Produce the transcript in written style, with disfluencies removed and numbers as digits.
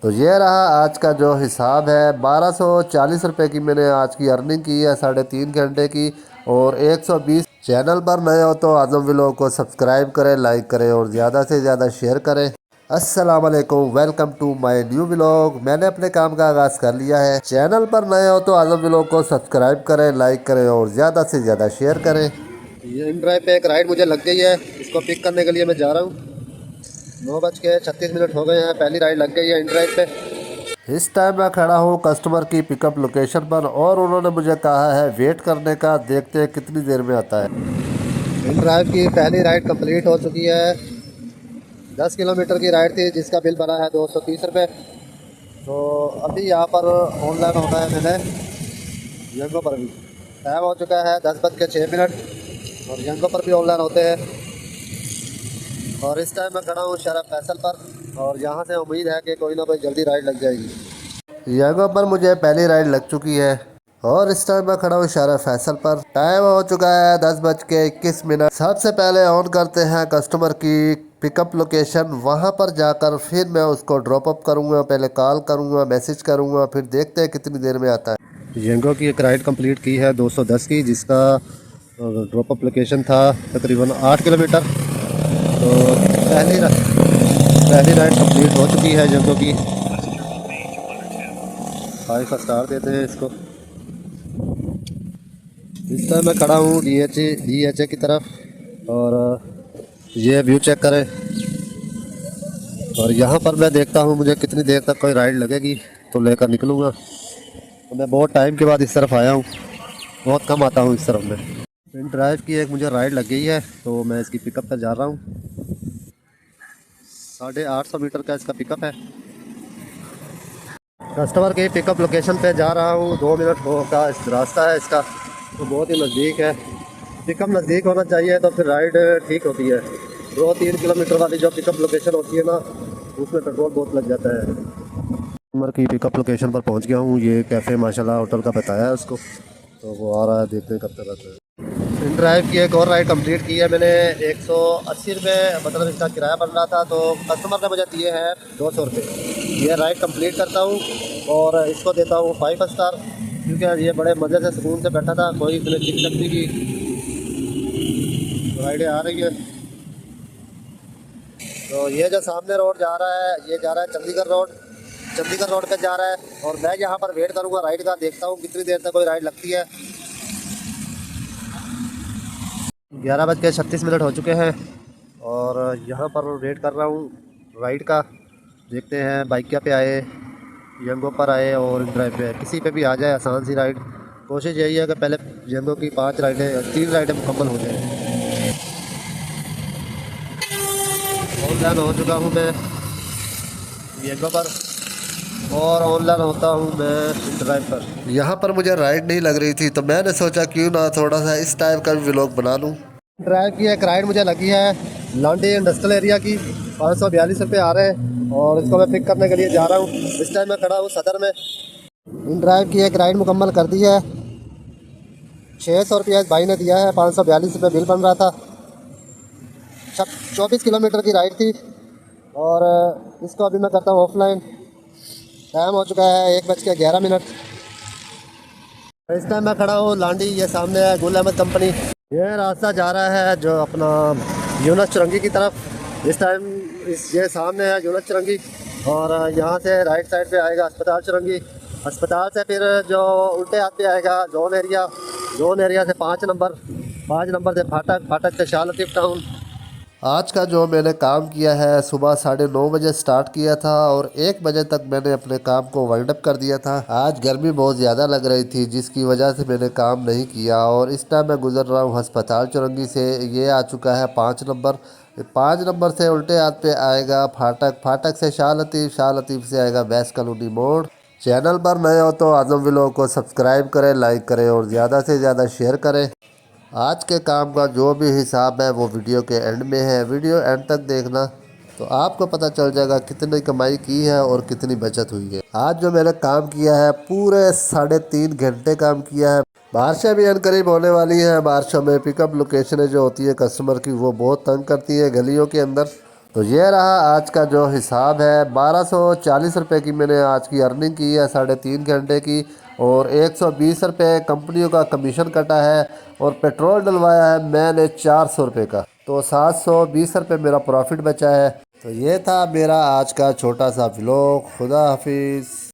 तो ये रहा आज का जो हिसाब है। 1240 रुपये की मैंने आज की अर्निंग की है 3.5 घंटे की। और 120। चैनल पर नए हो तो आज़म व्लॉग को सब्सक्राइब करें, लाइक करें और ज़्यादा से ज़्यादा शेयर करें। अस्सलाम वालेकुम, welcome to my new vlog. मैंने अपने काम का आगाज़ कर लिया है। चैनल पर नए हो तो आज़म व्लॉग को सब्सक्राइब करें, लाइक करें और ज़्यादा से ज़्यादा शेयर करें। ये इन ड्राइव पे एक राइड मुझे लग गई है, इसको पिक करने के लिए मैं जा रहा हूँ। 9:36 हो गए हैं, पहली राइड लग गई है इन ड्राइव पे। इस टाइम मैं खड़ा हूँ कस्टमर की पिकअप लोकेशन पर और उन्होंने मुझे कहा है वेट करने का, देखते हैं कितनी देर में आता है। इन ड्राइव की पहली राइड कंप्लीट हो चुकी है। 10 किलोमीटर की राइड थी जिसका बिल बना है 230 रुपये। तो अभी यहाँ पर ऑनलाइन होना है मैंने यंगो पर भी। टाइम हो चुका है 10:06 और यंगो पर भी ऑनलाइन होते हैं। और इस टाइम मैं खड़ा हूँ शरफ फैसल पर और यहाँ से उम्मीद है कि कोई ना कोई जल्दी राइड लग जाएगी। यहाँ पर मुझे पहली राइड लग चुकी है और इस टाइम मैं खड़ा हूँ शरफ फैसल पर। टाइम हो चुका है 10:21। सबसे पहले ऑन करते हैं कस्टमर की पिकअप लोकेशन। वहाँ पर जाकर फिर मैं उसको ड्रॉप अप करूँगा। पहले कॉल करूँगा, मैसेज करूँगा, फिर देखते हैं कितनी देर में आता है। यंगो की एक राइड कंप्लीट की है 210 की, जिसका ड्रॉप अप लोकेशन था तकरीबन 8 किलोमीटर। तो पहली राइड कंप्लीट हो चुकी है यंगो की। 5 का स्टार देते हैं इसको। इस टाइम मैं खड़ा हूँ DHA की तरफ और ये व्यू चेक करें। और यहाँ पर मैं देखता हूँ मुझे कितनी देर तक कोई राइड लगेगी तो लेकर निकलूँगा। तो मैं बहुत टाइम के बाद इस तरफ आया हूँ, बहुत कम आता हूँ इस तरफ में। इन ड्राइव की एक मुझे राइड लग गई है तो मैं इसकी पिकअप पर जा रहा हूँ। 850 मीटर का इसका पिकअप है। कस्टमर की पिकअप लोकेशन पे जा रहा हूँ। 2 मिनट का रास्ता है इसका, तो बहुत ही नज़दीक है। पिकअप नज़दीक होना चाहिए तो फिर राइड ठीक होती है। 2-3 किलोमीटर वाली जो पिकअप लोकेशन होती है ना, उसमें पेट्रोल बहुत लग जाता है। कस्टमर की पिकअप लोकेशन पर पहुँच गया हूँ। ये कैफ़े माशाल्लाह होटल का बताया है उसको, तो वो आ रहा है, देखते हैं कब तक आता है। इन ड्राइव की एक और राइड कंप्लीट की है मैंने। 180 रुपये मतलब इसका किराया बन रहा था, तो कस्टमर ने मुझे दिए हैं 200 रुपये। ये राइड कंप्लीट करता हूँ और इसको देता हूँ 5 स्टार, क्योंकि ये बड़े मज़े से सुकून से बैठा था, कोई इतने दिक्कत नहीं की। राइडें आ रही है। तो ये जो सामने रोड जा रहा है, ये जा रहा है चंडीगढ़ रोड। चंडीगढ़ रोड पे जा रहा है और मैं यहाँ पर वेट करूँगा राइड का, देखता हूँ कितनी देर तक कोई राइड लगती है। 11:36 हो चुके हैं और यहाँ पर वेट कर रहा हूँ राइड का। देखते हैं बाइक क्या पे आए, यंगो पर आए और ड्राइव पे किसी पे भी आ जाए, आसान सी राइड। कोशिश यही है कि पहले यंगो की 3 राइडें मुकम्मल हो जाए। ऑनलाइन हो चुका हूँ मैं यंगो पर और ऑनलाइन होता हूँ मैं ड्राइव पर। यहाँ पर मुझे राइड नहीं लग रही थी तो मैंने सोचा क्यों ना थोड़ा सा इस टाइप का भी व्लॉग बना लूँ। ड्राइव की एक राइड मुझे लगी है लांडी इंडस्ट्रियल एरिया की। 542 रुपये आ रहे हैं और इसको मैं पिक करने के लिए जा रहा हूँ। इस टाइम मैं खड़ा हूँ सदर में। इन ड्राइव की एक राइड मुकम्मल कर दी है। 600 रुपये भाई ने दिया है, 542 रुपये बिल बन रहा था। 24 किलोमीटर की राइड थी और इसको अभी मैं करता हूँ ऑफलाइन। टाइम हो चुका है 1:11। इस टाइम मैं खड़ा हूँ लांडी, ये सामने है गुल अहमद कंपनी। ये रास्ता जा रहा है जो अपना यूनुस चुरंगी की तरफ। इस टाइम ये सामने है यूनुस चुरंगी और यहाँ से राइट साइड पे आएगा अस्पताल चुरंगी। अस्पताल से फिर जो उल्टे हाथ पे आएगा जोन एरिया। जोन एरिया से 5 नंबर से फाटक से शाह लतीफ़ टाउन। आज का जो मैंने काम किया है, सुबह 9:30 स्टार्ट किया था और 1 बजे तक मैंने अपने काम को वाइंड अप कर दिया था। आज गर्मी बहुत ज़्यादा लग रही थी जिसकी वजह से मैंने काम नहीं किया। और इस टाइम मैं गुजर रहा हूँ अस्पताल चुरंगी से। ये आ चुका है 5 नंबर। 5 नंबर से उल्टे हाथ पे आएगा फाटक से शाह लतीफ़ से आएगा वेस्ट कॉलोनी मोड़। चैनल पर नए हो तो आज़म व्लॉग को सब्सक्राइब करें, लाइक करें और ज़्यादा से ज़्यादा शेयर करें। आज के काम का जो भी हिसाब है वो वीडियो के एंड में है। वीडियो एंड तक देखना तो आपको पता चल जाएगा कितनी कमाई की है और कितनी बचत हुई है। आज जो मैंने काम किया है पूरे 3.5 घंटे काम किया है। बारिशें भी अनकरीब होने वाली हैं। बारिशों में पिकअप लोकेशनें जो होती है कस्टमर की वो बहुत तंग करती है गलियों के अंदर, तो ये रहा आज का जो हिसाब है। 1240 रुपये की मैंने आज की अर्निंग की है 3.5 घंटे की, और 120 रुपये कंपनियों का कमीशन कटा है, और पेट्रोल डलवाया है मैंने 400 रुपये का। तो 720 रुपये मेरा प्रॉफिट बचा है। तो ये था मेरा आज का छोटा सा व्लॉग। खुदा हाफिज़।